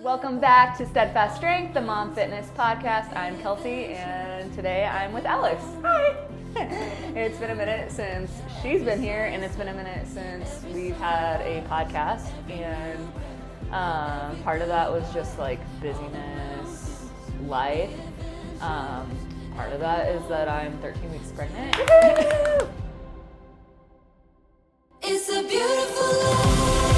Welcome back to Steadfast Strength, the Mom Fitness Podcast. I'm Kelsey, and today I'm with Alex. Hi! It's been a minute since she's been here, and it's been a minute since we've had a podcast, and part of that was just like busyness, life. Part of that is that I'm 13 weeks pregnant. It's a beautiful life.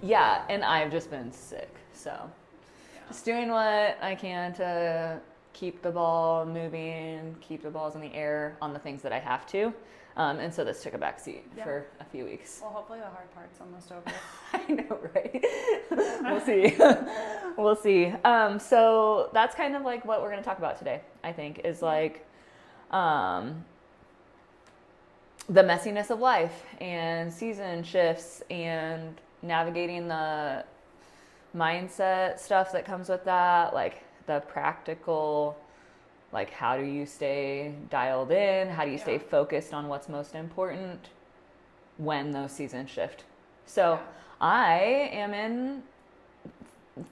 Yeah, and I've just been sick, so just doing what I can to keep the ball moving, keep the balls in the air on the things that I have to. And so this took a back seat for a few weeks. Well, hopefully the hard part's almost over. I know, right? We'll see. We'll see. So that's kind of like what we're going to talk about today, I think, is like the messiness of life and season shifts and navigating the mindset stuff that comes with that, like the practical, like how do you stay dialed in? How do you stay focused on what's most important when those seasons shift? So I am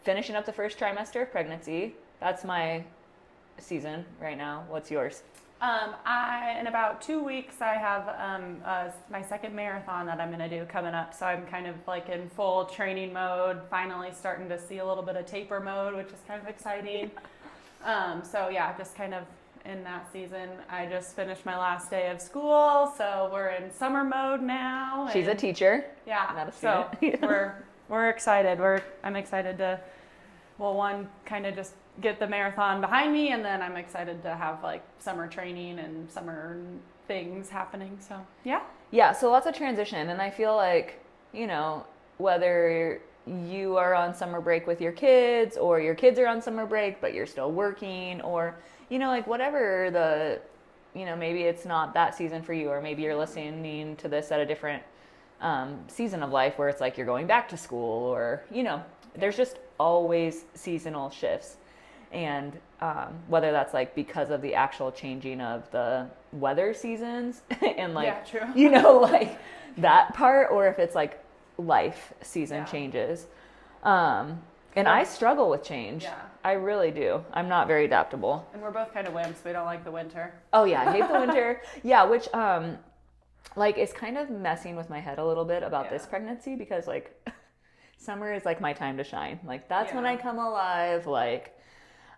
finishing up the first trimester of pregnancy. That's my season right now. What's yours? In about 2 weeks, I have my second marathon that I'm going to do coming up. So I'm kind of like in full training mode, finally starting to see a little bit of taper mode, which is kind of exciting. So yeah, just kind of in that season. I just finished my last day of school, so we're in summer mode now. She's a teacher. Yeah, not a so student. we're excited. I'm excited to, one, kind of just get the marathon behind me, and then I'm excited to have like summer training and summer things happening. So yeah, so lots of transition, and I feel like, whether you are on summer break with your kids or your kids are on summer break but you're still working, or like whatever the maybe it's not that season for you, or maybe you're listening to this at a different season of life where it's like you're going back to school, or there's just always seasonal shifts. And whether that's like because of the actual changing of the weather seasons and like, like that part, or if it's like life season changes. And I struggle with change. Yeah. I really do. I'm not very adaptable. And we're both kind of wimps. We don't like the winter. Oh yeah, I hate the winter. Yeah, which like is kind of messing with my head a little bit about this pregnancy, because like summer is like my time to shine. Like that's when I come alive. Like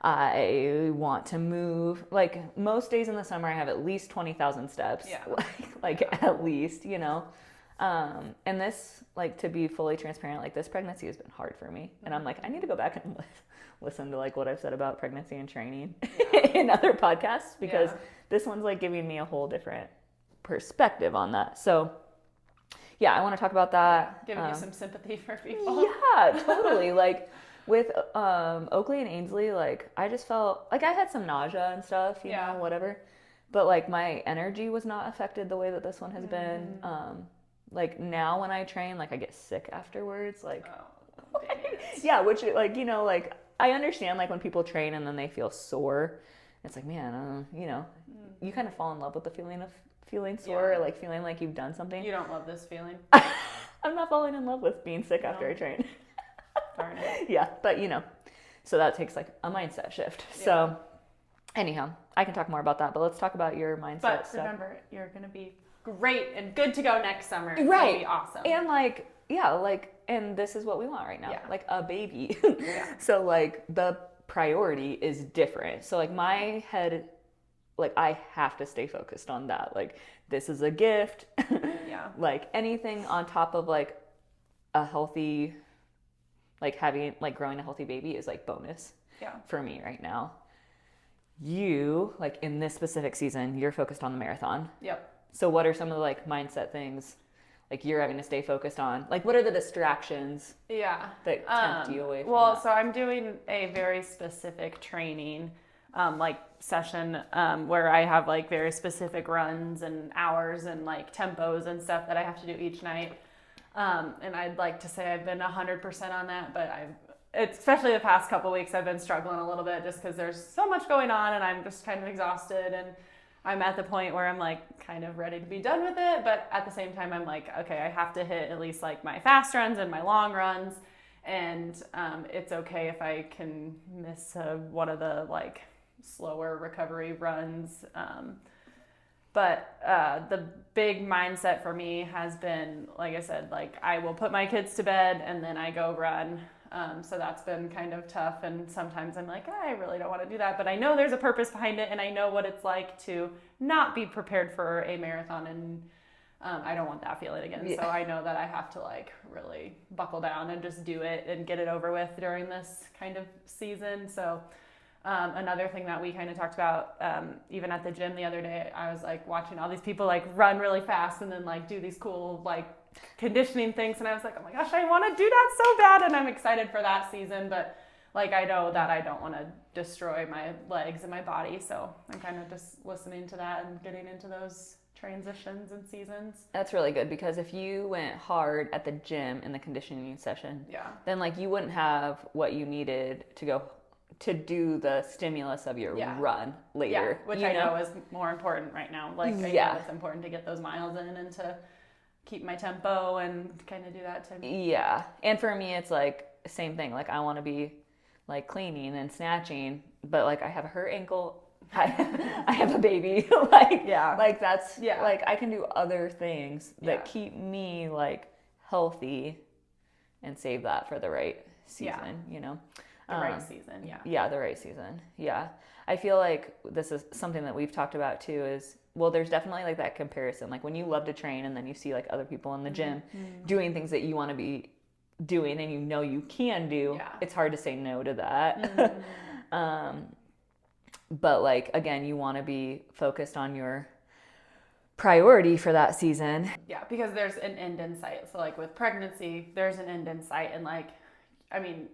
I want to move. Like most days in the summer I have at least 20,000 steps. Yeah. At least, and this, like, to be fully transparent, like this pregnancy has been hard for me. And I'm like, I need to go back and listen to like what I've said about pregnancy and training in other podcasts, because this one's like giving me a whole different perspective on that. So yeah, I want to talk about that. Giving you some sympathy for people. Yeah, totally. Like with Oakley and Ainsley, like I just felt like I had some nausea and stuff, you know, whatever. But like my energy was not affected the way that this one has been. Like now when I train, like I get sick afterwards. Like, yeah, which like, like I understand like when people train and then they feel sore. It's like, man, you kind of fall in love with the feeling of feeling sore, or like feeling like you've done something. You don't love this feeling. I'm not falling in love with being sick after I train. Darn it. Yeah, but so that takes like a mindset shift. Yeah. So anyhow, I can talk more about that, but let's talk about your mindset But stuff. Remember, you're going to be great and good to go next summer. It's right. going to be awesome. And like, and this is what we want right now. Yeah. Like a baby. Yeah. So like the priority is different. So like my head, like I have to stay focused on that. Like this is a gift. Yeah. Like anything on top of like a healthy, like having, like growing a healthy baby is like bonus for me right now. You, like in this specific season, you're focused on the marathon. Yep. So what are some of the like mindset things like you're having to stay focused on? Like what are the distractions that tempt you away from that? So I'm doing a very specific training like session where I have like very specific runs and hours and like tempos and stuff that I have to do each night. And I'd like to say I've been 100% on that, but especially the past couple weeks, I've been struggling a little bit just because there's so much going on and I'm just kind of exhausted, and I'm at the point where I'm like kind of ready to be done with it. But at the same time, I'm like, okay, I have to hit at least like my fast runs and my long runs. And it's okay if I can miss one of the like slower recovery runs. But the big mindset for me has been, like I said, like I will put my kids to bed and then I go run. So that's been kind of tough. And sometimes I'm like, I really don't want to do that. But I know there's a purpose behind it. And I know what it's like to not be prepared for a marathon. And I don't want that feeling again. So I know that I have to like really buckle down and just do it and get it over with during this kind of season. So another thing that we kind of talked about, even at the gym the other day, I was like watching all these people like run really fast and then like do these cool like conditioning things, and I was like, oh my gosh, I want to do that so bad, and I'm excited for that season, but like I know that I don't want to destroy my legs and my body, so I'm kind of just listening to that and getting into those transitions and seasons. That's really good, because if you went hard at the gym in the conditioning session, then like you wouldn't have what you needed to go to do the stimulus of your run later. Which I know is more important right now. Like I know it's important to get those miles in and to keep my tempo and kind of do that to me. Yeah. And for me, it's like same thing. Like I want to be like cleaning and snatching, but like I have a hurt ankle. I have a baby. Like that's like I can do other things that keep me like healthy and save that for the right season, you know? The right season. Yeah, the right season. Yeah. I feel like this is something that we've talked about too is, well, there's definitely like that comparison. Like when you love to train and then you see like other people in the gym doing things that you want to be doing and you know you can do, it's hard to say no to that. But like, again, you want to be focused on your priority for that season. Yeah, because there's an end in sight. So like with pregnancy, there's an end in sight. And like, I mean,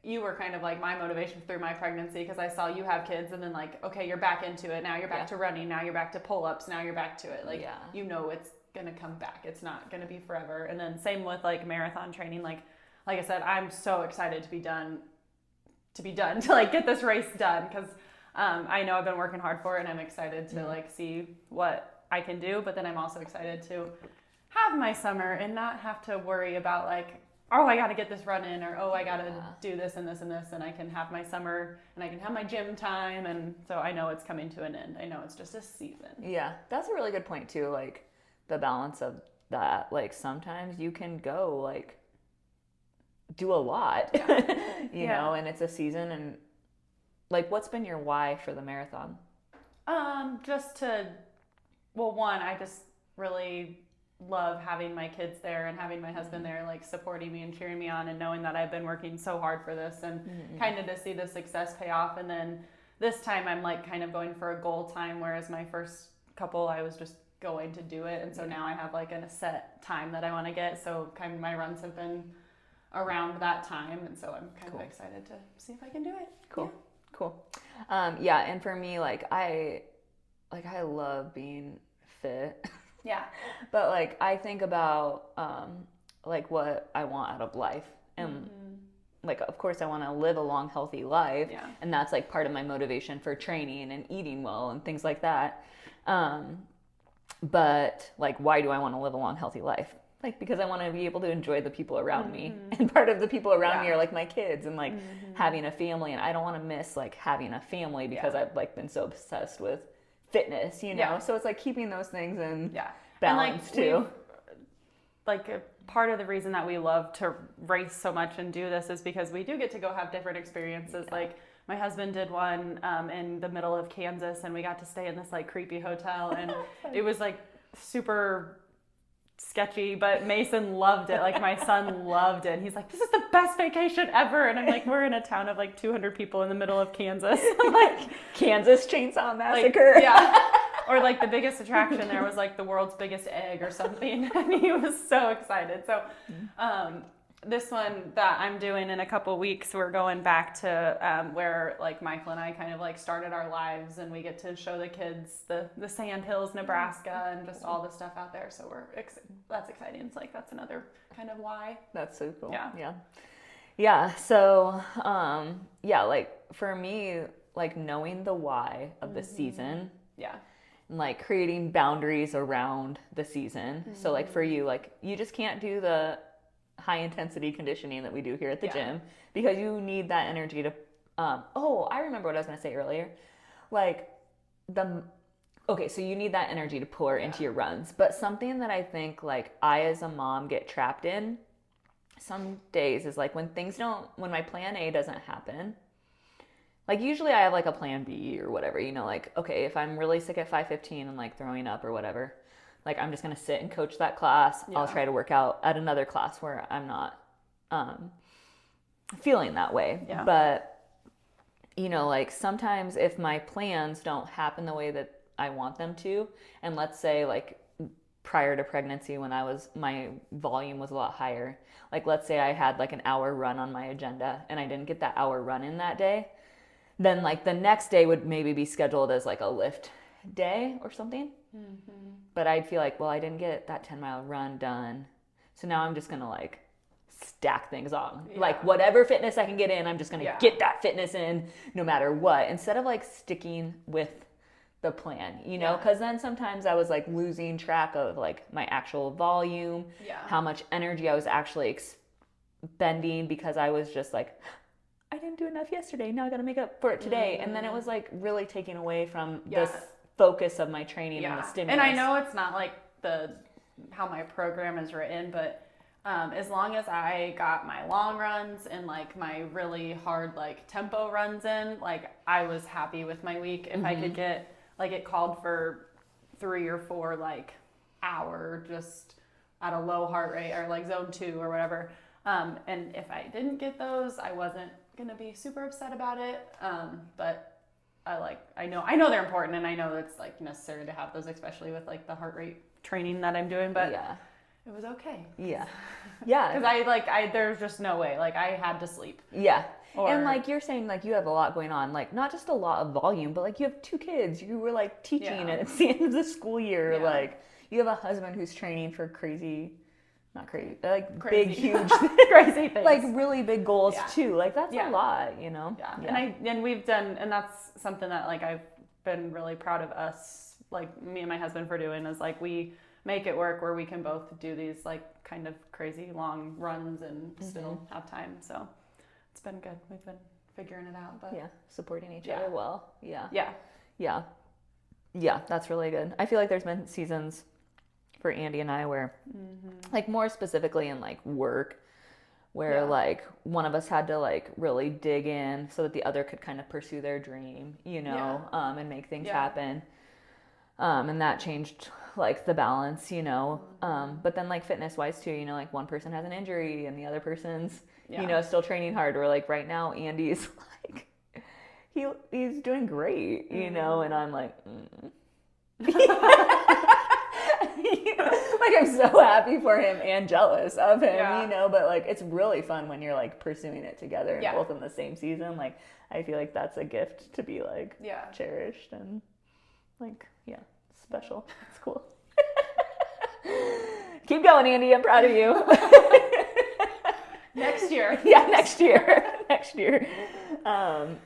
you were kind of like my motivation through my pregnancy because I saw you have kids and then like, okay, you're back into it. Now you're back to running. Now you're back to pull-ups. Now you're back to it. Like, you know, it's going to come back. It's not going to be forever. And then same with like marathon training. Like I said, I'm so excited to be done to like get this race done. Cause I know I've been working hard for it and I'm excited to like see what I can do. But then I'm also excited to have my summer and not have to worry about like, oh, I got to get this run in, or oh, I got to do this and this and this, and I can have my summer and I can have my gym time. And so I know it's coming to an end. I know it's just a season. Yeah, that's a really good point too. Like the balance of that. Like sometimes you can go like do a lot, you know, and it's a season. And like, what's been your why for the marathon? One, I just really love having my kids there and having my husband there, like supporting me and cheering me on and knowing that I've been working so hard for this and kind of to see the success pay off. And then this time I'm like kind of going for a goal time, whereas my first couple I was just going to do it. And so now I have like a set time that I want to get. So kind of my runs have been around that time. And so I'm kind of excited to see if I can do it. Cool. And for me, like I love being fit. Yeah. But like I think about like what I want out of life, and like of course I want to live a long healthy life, and that's like part of my motivation for training and eating well and things like that. But like why do I want to live a long healthy life? Like because I want to be able to enjoy the people around me, and part of the people around me are like my kids and like having a family, and I don't want to miss like having a family because I've like been so obsessed with fitness, you know? So it's like keeping those things in balance and too. Like a part of the reason that we love to race so much and do this is because we do get to go have different experiences. Like my husband did one in the middle of Kansas, and we got to stay in this like creepy hotel, and it was like super sketchy, but Mason loved it. Like my son loved it. And he's like, this is the best vacation ever. And I'm like, we're in a town of like 200 people in the middle of Kansas. I'm like, Kansas Chainsaw Massacre. like, yeah. Or like the biggest attraction there was like the world's biggest egg or something. And he was so excited. So this one that I'm doing in a couple weeks, we're going back to where like Michael and I kind of like started our lives, and we get to show the kids the Sand Hills, Nebraska, and just all the stuff out there. So that's exciting. It's like that's another kind of why. That's so cool. Yeah. Yeah. So yeah, like for me, like knowing the why of the season. Yeah. And like creating boundaries around the season. So like for you, like you just can't do the high intensity conditioning that we do here at the gym, because you need that energy to I remember what I was going to say earlier. Like so you need that energy to pour into your runs. But something that I think like I as a mom get trapped in some days is like when my plan A doesn't happen. Like usually I have like a plan B or whatever, you know, like, okay, if I'm really sick at 5:15 and like throwing up or whatever, like I'm just going to sit and coach that class. I'll try to work out at another class where I'm not feeling that way. Yeah. But, you know, like sometimes if my plans don't happen the way that I want them to, and let's say like prior to pregnancy when my volume was a lot higher, like let's say I had like an hour run on my agenda and I didn't get that hour run in that day, then like the next day would maybe be scheduled as like a lift day or something. But I'd feel like, well, I didn't get that 10-mile run done. So now I'm just going to like stack things on. Like whatever fitness I can get in, I'm just going to get that fitness in no matter what, instead of like sticking with the plan, you know, because then sometimes I was like losing track of like my actual volume, how much energy I was actually expending, because I was just like, I didn't do enough yesterday. Now I got to make up for it today. And then it was like really taking away from this focus of my training and the stimulus. And I know it's not like how my program is written, but as long as I got my long runs and like my really hard like tempo runs in, like I was happy with my week. If I could get, like it called for 3 or 4 like hour just at a low heart rate or like zone 2 or whatever. And if I didn't get those, I wasn't gonna be super upset about it. But I know they're important, and I know it's like necessary to have those, especially with like the heart rate training that I'm doing, but it was okay. Yeah. Because there's just no way, like I had to sleep. Yeah. And like you're saying, like you have a lot going on, like not just a lot of volume, but like you have 2 kids, you were like teaching at the end of the school year, like you have a husband who's training for not crazy, like crazy. Big, huge, crazy things. Like really big goals too. Like that's a lot, you know? Yeah. And we've done, and that's something that like I've been really proud of us, like me and my husband, for doing, is like we make it work where we can both do these like kind of crazy long runs and still have time. So it's been good. We've been figuring it out, but supporting each other well. Yeah. That's really good. I feel like there's been seasons for Andy and I where like more specifically in like work where like one of us had to like really dig in so that the other could kind of pursue their dream, you know, and make things happen. And that changed like the balance, you know. But then like fitness wise too, you know, like one person has an injury and the other person's, you know, still training hard. Or like right now Andy's like, he's doing great, you know, and I'm like, like I'm so happy for him and jealous of him, you know, but like it's really fun when you're like pursuing it together and both in the same season. Like I feel like that's a gift to be like cherished and like special. It's cool. Keep going, Andy. I'm proud of you. Next year. Next year.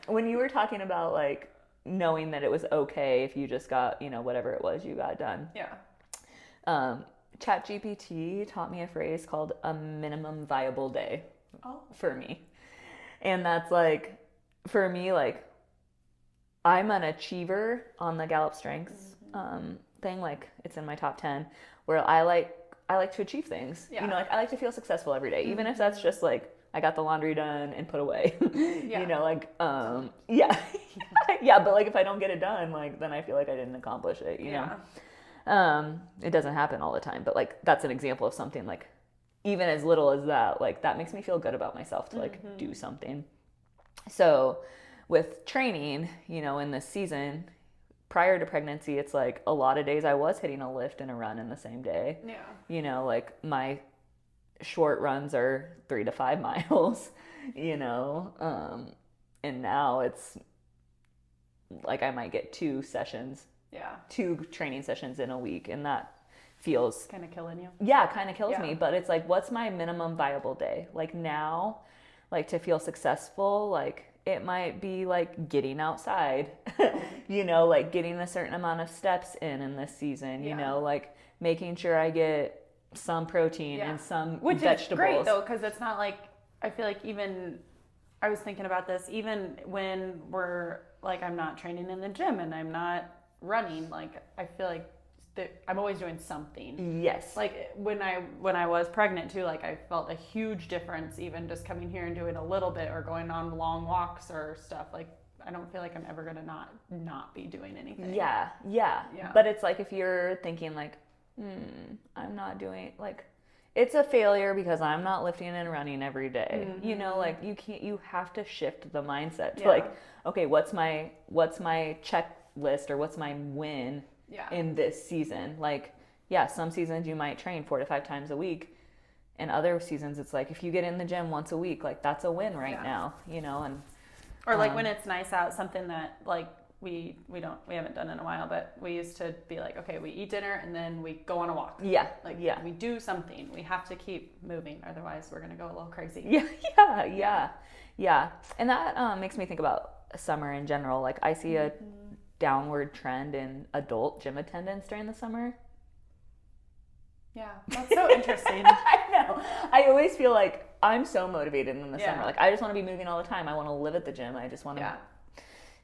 When you were talking about like knowing that it was okay if you just got, you know, whatever it was you got done. ChatGPT taught me a phrase called a minimum viable day for me. And that's like, for me, like I'm an achiever on the Gallup Strengths thing. Like it's in my top 10 where I like to achieve things. You know, like I like to feel successful every day, even if that's just like I got the laundry done and put away. You know, like but like if I don't get it done, like then I feel like I didn't accomplish it, you know. It doesn't happen all the time, but like that's an example of something like even as little as that, like that makes me feel good about myself to like do something. So with training, you know, in this season, prior to pregnancy, it's like a lot of days I was hitting a lift and a run in the same day. Yeah. You know, like my short runs are 3 to 5 miles, you know, and now it's like I might get 2 training sessions in a week, and that feels kind of killing you. Yeah, kind of kills me. But it's like, what's my minimum viable day? Like now, like to feel successful, like it might be like getting outside, you know, like getting a certain amount of steps in this season, you know, like making sure I get some protein and some Which vegetables. Is great though, because it's not like, I feel like even, I was thinking about this, even when we're like, I'm not training in the gym and I'm not running, like I feel like I'm always doing something. Yes. Like when I was pregnant too, like I felt a huge difference even just coming here and doing a little bit or going on long walks or stuff. Like I don't feel like I'm ever gonna not be doing anything. Yeah. But it's like if you're thinking like, I'm not doing, like, it's a failure because I'm not lifting and running every day. You know, like you have to shift the mindset to like, okay, what's my checklist or what's my win in this season? Like, some seasons you might train 4 to 5 times a week, and other seasons it's like if you get in the gym once a week, like that's a win right now, you know. And or like when it's nice out, something that like we haven't done in a while, but we used to be like, okay, we eat dinner and then we go on a walk. We do something. We have to keep moving, otherwise we're gonna go a little crazy. Yeah. And that makes me think about summer in general. Like I see a downward trend in adult gym attendance during the summer. Yeah, that's so interesting. I know. I always feel like I'm so motivated in the summer. Like I just want to be moving all the time. I want to live at the gym. I just want to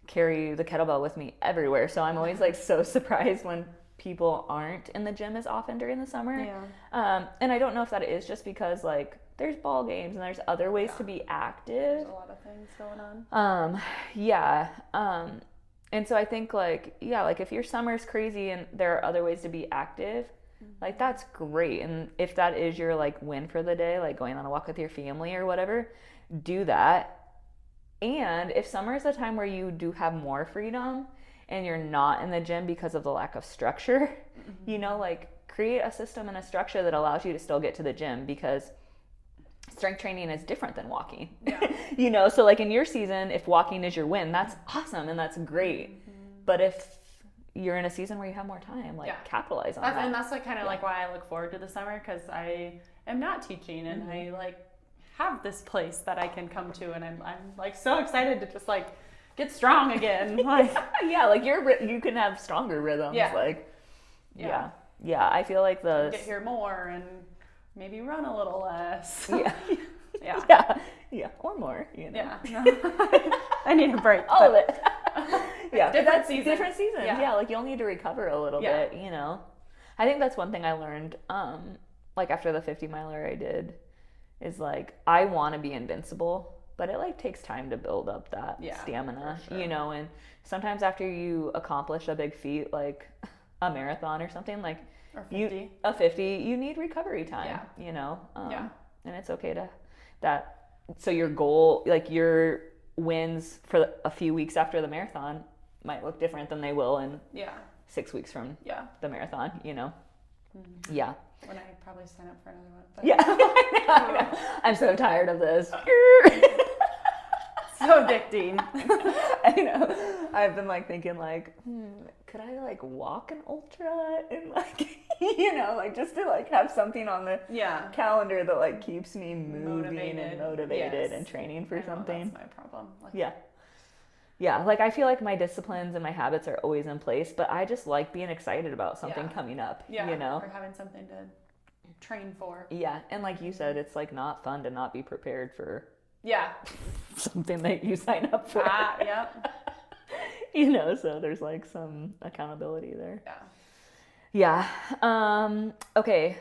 carry the kettlebell with me everywhere. So I'm always like so surprised when people aren't in the gym as often during the summer. And I don't know if that is just because like there's ball games and there's other ways to be active. There's a lot of things going on. And so I think like, like if your summer's crazy and there are other ways to be active, like that's great. And if that is your like win for the day, like going on a walk with your family or whatever, do that. And if summer is a time where you do have more freedom and you're not in the gym because of the lack of structure, you know, like create a system and a structure that allows you to still get to the gym, because strength training is different than walking. You know, so like in your season, if walking is your win, that's awesome and that's great. But if you're in a season where you have more time, like capitalize on that. And that's like kind of like why I look forward to the summer, because I am not teaching and I like have this place that I can come to, and I'm like so excited to just like get strong again. Like like you can have stronger rhythms. Like I feel like get here more and maybe run a little less. Or more, you know. I need a break. All of it. Different seasons. Different seasons. Like you'll need to recover a little bit, you know. I think that's one thing I learned like after the 50 miler I did, is like I want to be invincible, but it like takes time to build up that stamina, you know. And sometimes after you accomplish a big feat like a marathon or something, like or 50. A 50, you need recovery time, you know. And it's okay to that. So your goal, like your wins for a few weeks after the marathon might look different than they will in 6 weeks from the marathon, you know. When I probably sign up for another one. But I know. I'm so tired of this. So addicting. I know. I've been like thinking like, could I like walk an ultra and like, you know, like just to like have something on the calendar that like keeps me moving and motivated and training for something. That's my problem. Like, like I feel like my disciplines and my habits are always in place, but I just like being excited about something coming up, you know? Or having something to train for. And like you said, it's like not fun to not be prepared for something that you sign up for. You know, so there's like some accountability there. Okay.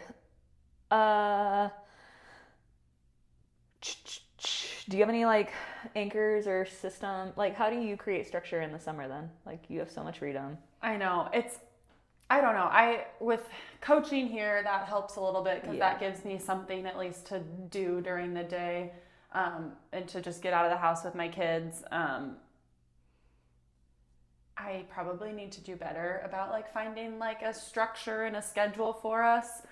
Do you have any like anchors or system? Like how do you create structure in the summer then? Like you have so much freedom. I know. I don't know. With coaching here, that helps a little bit because that gives me something at least to do during the day, and to just get out of the house with my kids. I probably need to do better about like finding like a structure and a schedule for us.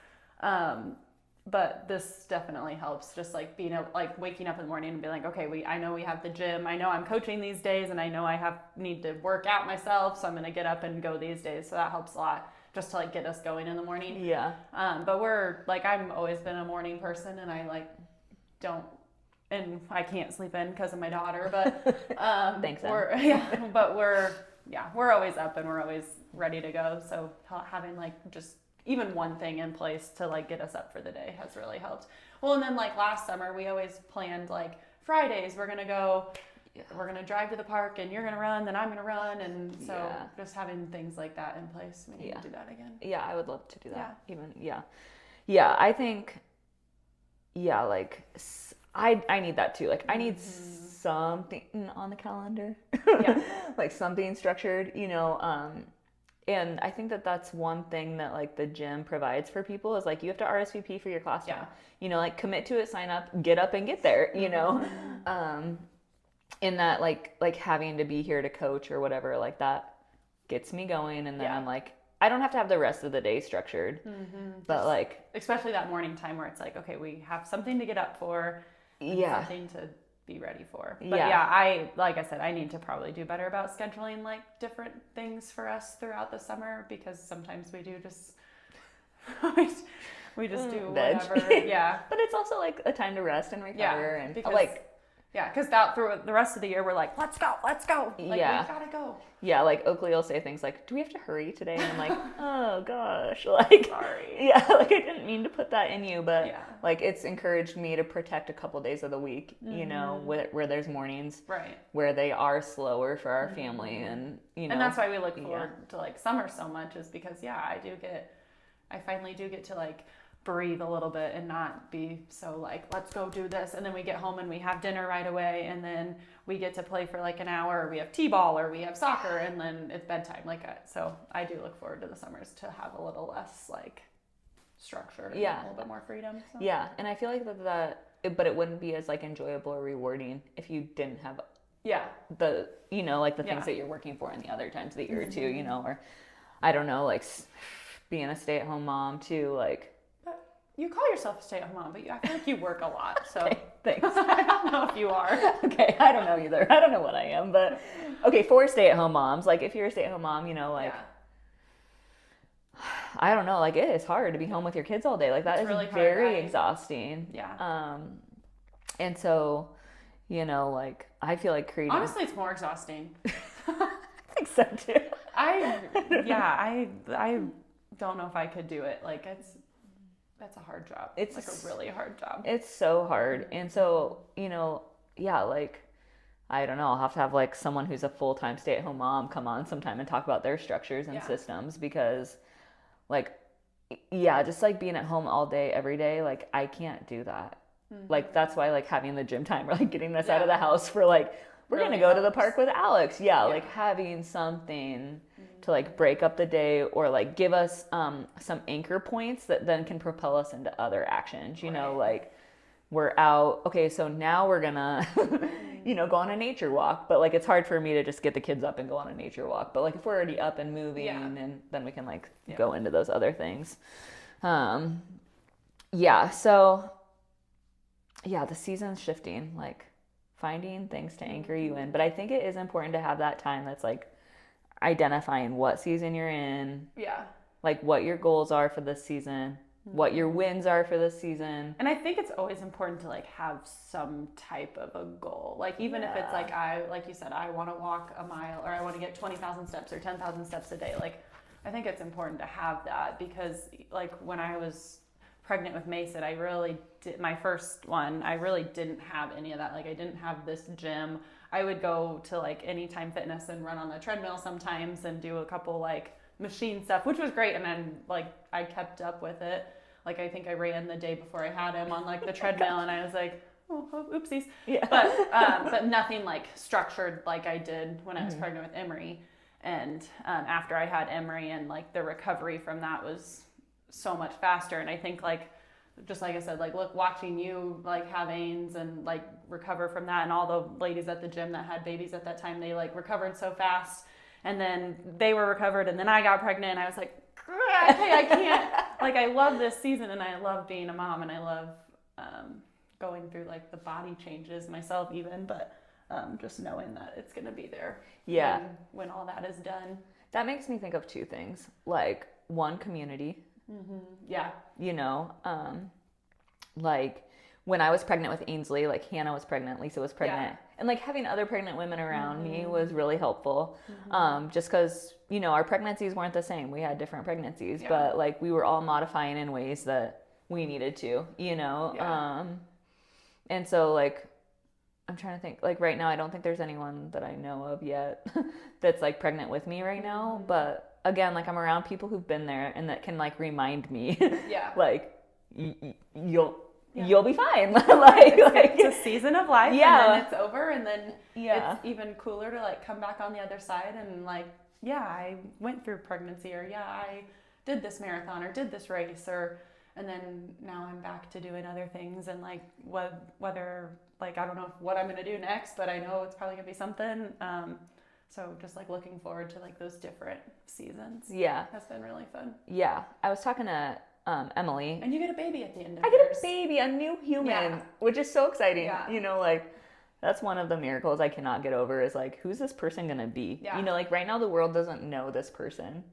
But this definitely helps, just like being like waking up in the morning and being like, okay, I know we have the gym. I know I'm coaching these days, and I know I need to work out myself, so I'm gonna get up and go these days. So that helps a lot, just to like get us going in the morning. Yeah. But we're like, I've always been a morning person, and I like don't, and I can't sleep in because of my daughter. But Thanks, Em. we're always up and we're always ready to go. So having like just even one thing in place to like get us up for the day has really helped. Well, and then like last summer, we always planned like Fridays, we're going to drive to the park and you're going to run, then I'm going to run. And so just having things like that in place, we need to do that again. Yeah, I would love to do that. Yeah. Yeah, I think, like, I need that too. Like, I need something on the calendar. Yeah. Like, something structured, and I think that that's one thing that like the gym provides for people is like you have to RSVP for your class now. Like commit to it, sign up, get up and get there, in that like having to be here to coach or whatever, like that gets me going. And then I'm like, I don't have to have the rest of the day structured, but just, like, especially that morning time where it's like, okay, we have something to get up for, and something to be ready for. But like I said, I need to probably do better about scheduling like different things for us throughout the summer, because sometimes we do just we just do whatever. But it's also like a time to rest and recover, and because, like because that through the rest of the year we're like, let's go, like we gotta go. Like Oakley will say things like, do we have to hurry today? And I'm like, oh gosh, like, sorry. Like I didn't mean to put that in you, but like it's encouraged me to protect a couple days of the week, where there's mornings where they are slower for our family, and and that's why we look forward to like summer so much, is because I finally do get to like breathe a little bit and not be so like, let's go do this, and then we get home and we have dinner right away, and then we get to play for like an hour, or we have t-ball, or we have soccer, and then it's bedtime. So I do look forward to the summers to have a little less like structure and a little bit more freedom. So. And I feel like but it wouldn't be as like enjoyable or rewarding if you didn't have the like the things that you're working for in the other times of the year too, or I don't know, like being a stay-at-home mom too, like. You call yourself a stay-at-home mom, but I feel like you work a lot, so okay, thanks. I don't know if you are. Okay, I don't know either. I don't know what I am, but okay, for stay-at-home moms, like if you're a stay-at-home mom, like I don't know, like it is hard to be home with your kids all day. Like that is really very exhausting. Yeah. And so, like I feel like creating. Honestly, it's more exhausting. I think so too. I don't know if I could do it. Like that's a hard job. It's like a really hard job. It's so hard. And so, like, I don't know, I'll have to have like someone who's a full-time stay-at-home mom come on sometime and talk about their structures and systems, because like, just like being at home all day, every day, like I can't do that. Like, that's why like having the gym time or like getting this out of the house for like, we're really going to go to the park with Alex. Like having something to like break up the day, or like give us some anchor points that then can propel us into other actions, like we're out. Okay, so now we're gonna, go on a nature walk, but like it's hard for me to just get the kids up and go on a nature walk. But like if we're already up and moving, and then we can like go into those other things. So the season's shifting, like finding things to anchor you in. But I think it is important to have that time that's like identifying what season you're in. Like what your goals are for this season, what your wins are for this season. And I think it's always important to like have some type of a goal. Like even if it's like like you said, I want to walk a mile, or I want to get 20,000 steps or 10,000 steps a day. Like I think it's important to have that, because like when I was pregnant with Mason, I really did, my first one, I really didn't have any of that. Like I didn't have this gym. I would go to like Anytime Fitness and run on the treadmill sometimes and do a couple like machine stuff, which was great. And then like I kept up with it. Like I think I ran the day before I had him on like the treadmill, and I was like, oh oopsies. But nothing like structured like I did when I was pregnant with Emery. And after I had Emery, and like the recovery from that was so much faster. And I think like, just like I said, like, look, watching you like have Ains and like recover from that, and all the ladies at the gym that had babies at that time, they like recovered so fast, and then they were recovered, and then I got pregnant, and I was like, okay, I can't, like, I love this season, and I love being a mom, and I love going through like the body changes myself even, but just knowing that it's going to be there when all that is done. That makes me think of two things, like one, community. Yeah. You know, like when I was pregnant with Ainsley, like Hannah was pregnant, Lisa was pregnant, and like having other pregnant women around me was really helpful. Just because, you know, our pregnancies weren't the same. We had different pregnancies, but like we were all modifying in ways that we needed to, you know. And so like, I'm trying to think, like right now, I don't think there's anyone that I know of yet that's like pregnant with me right now, but again, like I'm around people who've been there and that can like remind me, like you'll be fine. It's a season of life, and then it's over, and then it's even cooler to like come back on the other side and like, I went through pregnancy, or I did this marathon or did this race, and then now I'm back to doing other things, and like whether like I don't know what I'm gonna do next, but I know it's probably gonna be something. So just like looking forward to like those different seasons. Has been really fun. I was talking to Emily. And you get a baby at the end of I get a baby, a new human, which is so exciting. You know, like that's one of the miracles I cannot get over is like, who's this person going to be? You know, like right now the world doesn't know this person.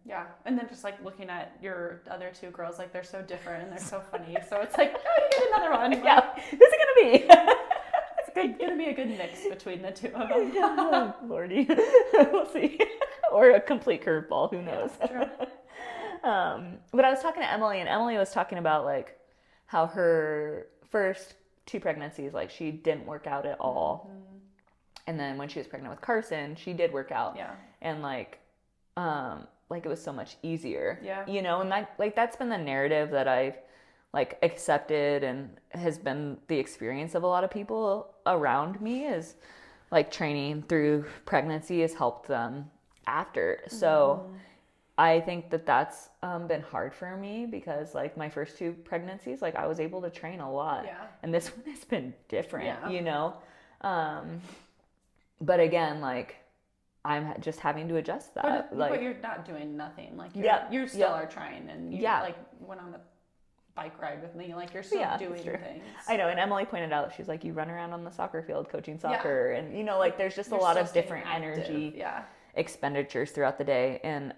And then just like looking at your other two girls, like they're so different and they're so funny. So it's like, oh, you get another one. Like, who's it going to be? It's going to be a good mix between the two of them. Oh, Lordy. We'll see. Or a complete curveball. Who knows? True. But I was talking to Emily, and Emily was talking about like how her first two pregnancies, like she didn't work out at all. And then when she was pregnant with Carson, she did work out. And like it was so much easier. You know, and that like that's been the narrative that I've like accepted and has been the experience of a lot of people around me, is like training through pregnancy has helped them after. So I think that that's been hard for me because like my first two pregnancies, like I was able to train a lot, and this one has been different, you know? But again, like I'm just having to adjust that. But you're not doing nothing. Like you still are trying, and you like went on the bike ride with me, like you're still doing things. I know, and Emily pointed out, she's like, you run around on the soccer field coaching soccer, and you know, like there's just a lot of different energy expenditures throughout the day. And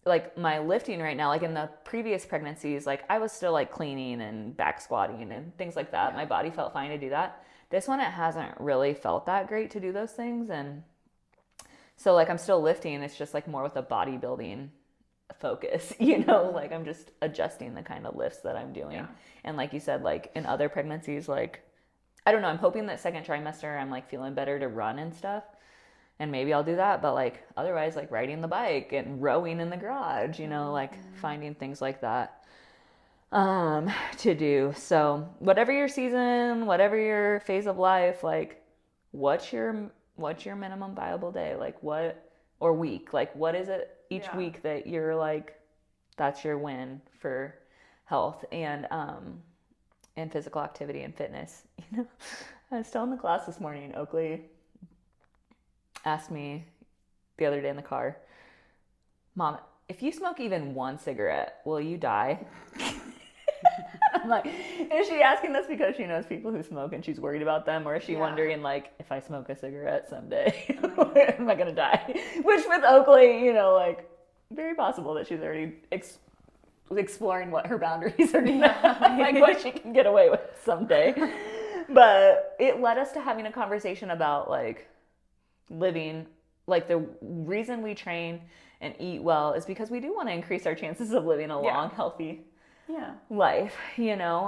like my lifting right now, like in the previous pregnancies, like I was still like cleaning and back squatting and things like that. My body felt fine to do that. This one, it hasn't really felt that great to do those things. And so like I'm still lifting, it's just like more with a bodybuilding focus, you know, like I'm just adjusting the kind of lifts that I'm doing. And like you said, like in other pregnancies, like I don't know, I'm hoping that second trimester I'm like feeling better to run and stuff, and maybe I'll do that. But like otherwise, like riding the bike and rowing in the garage, you know, like finding things like that to do. So whatever your season, whatever your phase of life, like what's your minimum viable day, like what, or week, like what is it each week that you're like, that's your win for health and physical activity and fitness. You know, I was telling the class this morning, Oakley asked me the other day in the car, Mom, if you smoke even one cigarette, will you die? I'm like, is she asking this because she knows people who smoke and she's worried about them? Or is she wondering, like, if I smoke a cigarette someday, am I going to die? Which with Oakley, you know, like, very possible that she's already exploring what her boundaries are now, like what she can get away with someday. But it led us to having a conversation about, like, living, like, the reason we train and eat well is because we do want to increase our chances of living a long, healthy life, you know.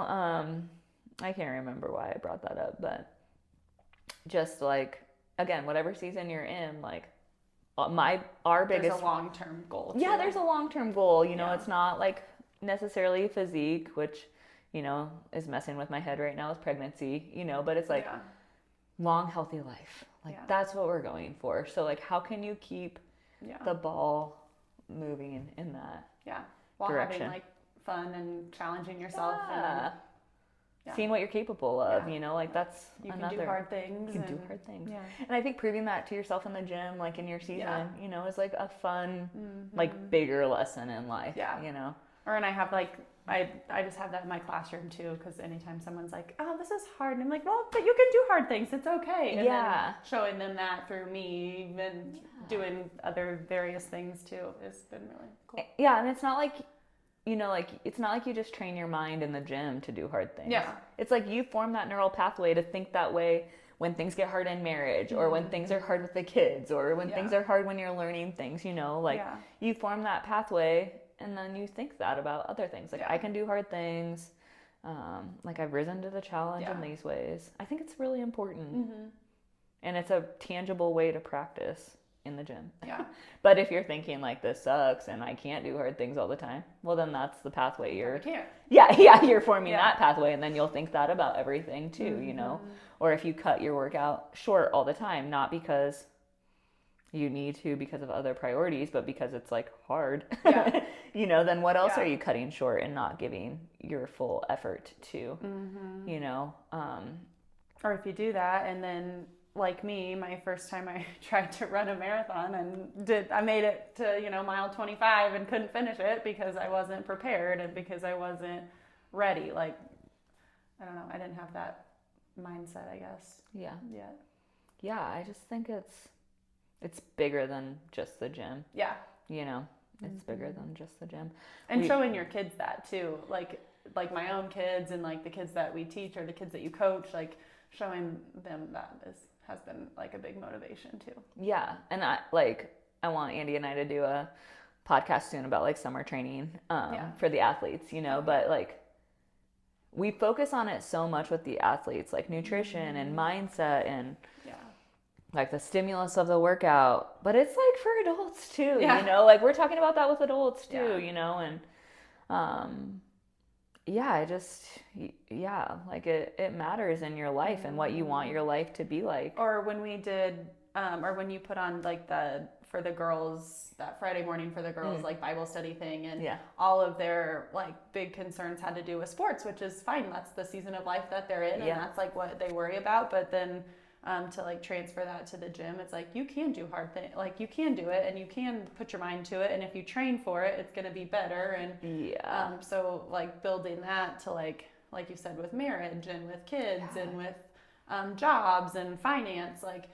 I can't remember why I brought that up, but just like, again, whatever season you're in, like our biggest, there's a long-term goal too. There's a long-term goal, you know. It's not like necessarily physique, which, you know, is messing with my head right now with pregnancy, you know, but it's like long, healthy life, like that's what we're going for. So like, how can you keep the ball moving in that while direction. having like fun and challenging yourself Yeah. and Seeing what you're capable of, Yeah. you know, like that's you another. can do hard things. You can do and- hard things. Yeah. And I think proving that to yourself in the gym, like in your season, Yeah. you know, is like a fun, like bigger lesson in life, Yeah. you know? And I have like, I just have that in my classroom too, because anytime someone's like, oh, this is hard, and I'm like, well, but you can do hard things, it's okay. And then showing them that through me and doing other various things too has been really cool. Yeah, and it's not like, you know, like, it's not like you just train your mind in the gym to do hard things. Yeah. It's like you form that neural pathway to think that way when things get hard in marriage, or when things are hard with the kids, or when things are hard when you're learning things, you know, like you form that pathway and then you think that about other things. Like I can do hard things. Like I've risen to the challenge in these ways. I think it's really important. And it's a tangible way to practice in the gym. Yeah. But if you're thinking like this sucks and I can't do hard things all the time, well then that's the pathway you're you're forming that pathway, and then you'll think that about everything too, you know. Or if you cut your workout short all the time, not because you need to because of other priorities, but because it's like hard, you know, then what else are you cutting short and not giving your full effort to, you know? Or if you do that and then, like me, my first time I tried to run a marathon and I made it to, you know, mile 25 and couldn't finish it because I wasn't prepared and because I wasn't ready. Like, I don't know, I didn't have that mindset, I guess. Yeah. Yeah. I just think it's bigger than just the gym. Yeah. You know, it's bigger than just the gym. And showing your kids that too, like my own kids and like the kids that we teach or the kids that you coach, like showing them that has been like a big motivation too. Yeah. And I want Andy and I to do a podcast soon about like summer training for the athletes, you know, but like we focus on it so much with the athletes, like nutrition and mindset and like the stimulus of the workout, but it's like for adults too, you know, like we're talking about that with adults too, you know, and like it matters in your life and what you want your life to be like. Or when we did, or when you put on like for the girls, that Friday morning for the girls, like Bible study thing, and all of their like big concerns had to do with sports, which is fine. That's the season of life that they're in, and that's like what they worry about. But then to like transfer that to the gym, it's like you can do hard things, like you can do it and you can put your mind to it, and if you train for it, it's going to be better. And so like building that to like you said, with marriage and with kids and with jobs and finance, like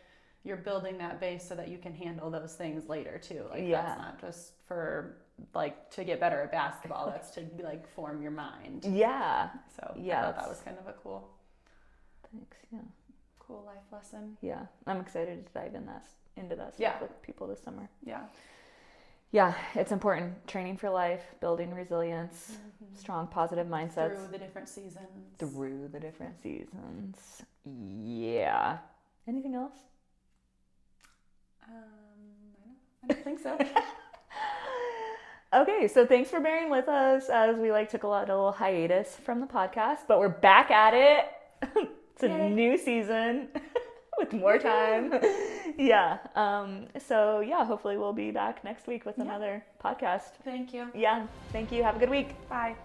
you're building that base so that you can handle those things later too. Like that's not just for like to get better at basketball, that's to like form your mind. Yeah. So I thought that was kind of a cool. Thanks. Cool life lesson. Yeah, I'm excited to dive into that stuff with people this summer. Yeah, it's important. Training for life, building resilience, strong positive mindsets. Through the different seasons. Yeah. Anything else? I don't think so. Okay, so thanks for bearing with us as we took a little hiatus from the podcast, but we're back at it. It's a new season with more time. So hopefully we'll be back next week with another podcast. Thank you. Yeah, thank you. Have a good week. Bye.